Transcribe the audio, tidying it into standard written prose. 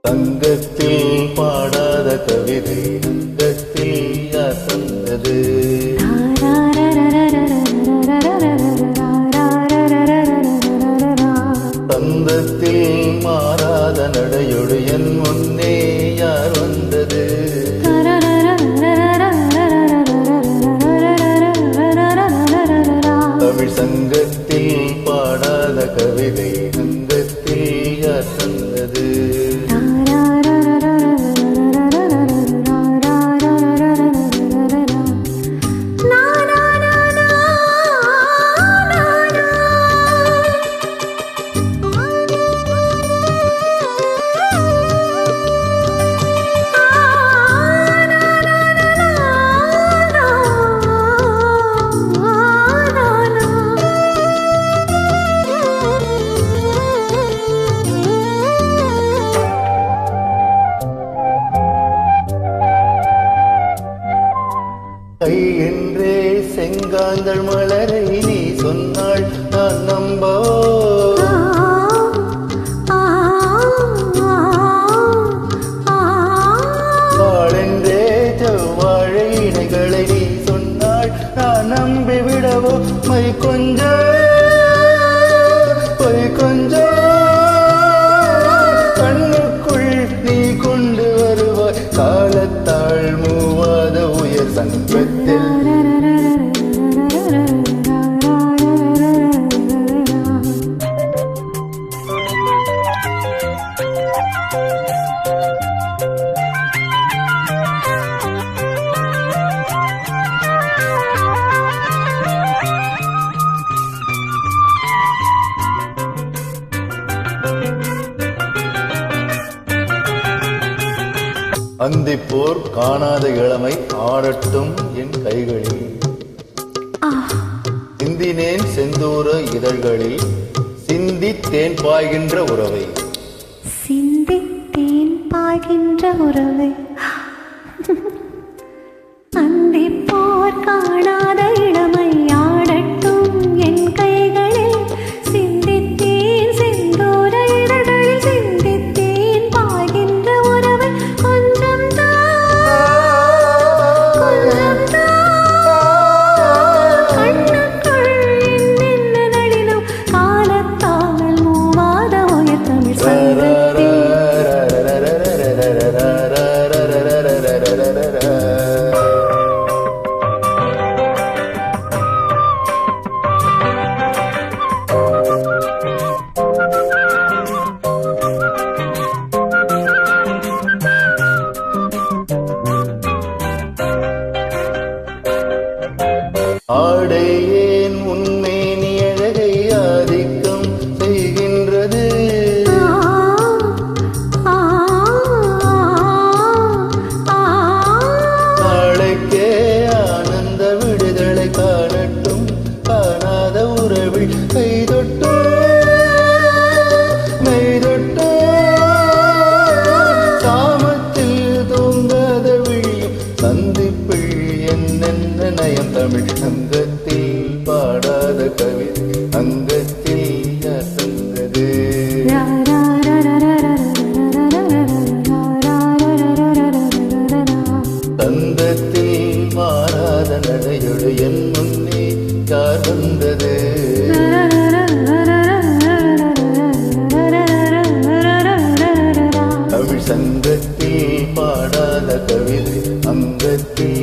தங்கத்தில் பாடாத கவிதை அங்கத்தில் யார் தந்தது? தந்தத்தில் மாறாத நடையொடு என் முன்னே யார் வந்தது? தமிழ் சங்கத்தில் பாடாத கவிதை அங்கத்தில் யார் தந்தது? கை என்றே செங்காந்தள் மலரை நீ சொன்னாள் நான் நம்போ. பாழென்றே செவ்வாழை இணைகளை நீ சொன்னாள் நான் நம்பிவிடவோ. மை கொஞ்சம் பொய் கொஞ்சம் கண்ணுக்குள் நீ கொண்டு வருவாய் காலத்தாள் மூவாத உயர் சங்கத்தில். அந்திப்போர் காணாத இளமை ஆடட்டும் என் கைகளில். சிந்தினேன் செந்தூர இதழ்களில் சிந்தித்தேன் பாய்கின்ற உறவை. சிந்தித்தேன் பாய்கின்ற உறவை. அந்திப்போர் காணாத இளமை ஆடட்டும் என் கைகளில். சிந்தித்தேன் செந்தூர இதழ்களில் சிந்தித்தேன் பாய்கின்ற உறவை. ஆடையேன் உன்மேனி அழகை ஆதிக்கம் செய்கின்றது. நாளைக்கே ஆனந்த விடுதலை காணட்டும் காணாத உறவில் கைதொட்டு மெய்தொட்டு. சாமத்தில் தூங்காத விழியும் சந்திப்பில் என்னென்ன நயம் தமிழ் சங்கத்தில் பாடாத கவிதை அங்கத்தில் யார் தந்தது? தந்தத்தில் மாறாத நடையொடு என் முன்னே யார் வந்தது? தமிழ் சங்கத்தில் பாடாத கவிதை அங்கத்தில்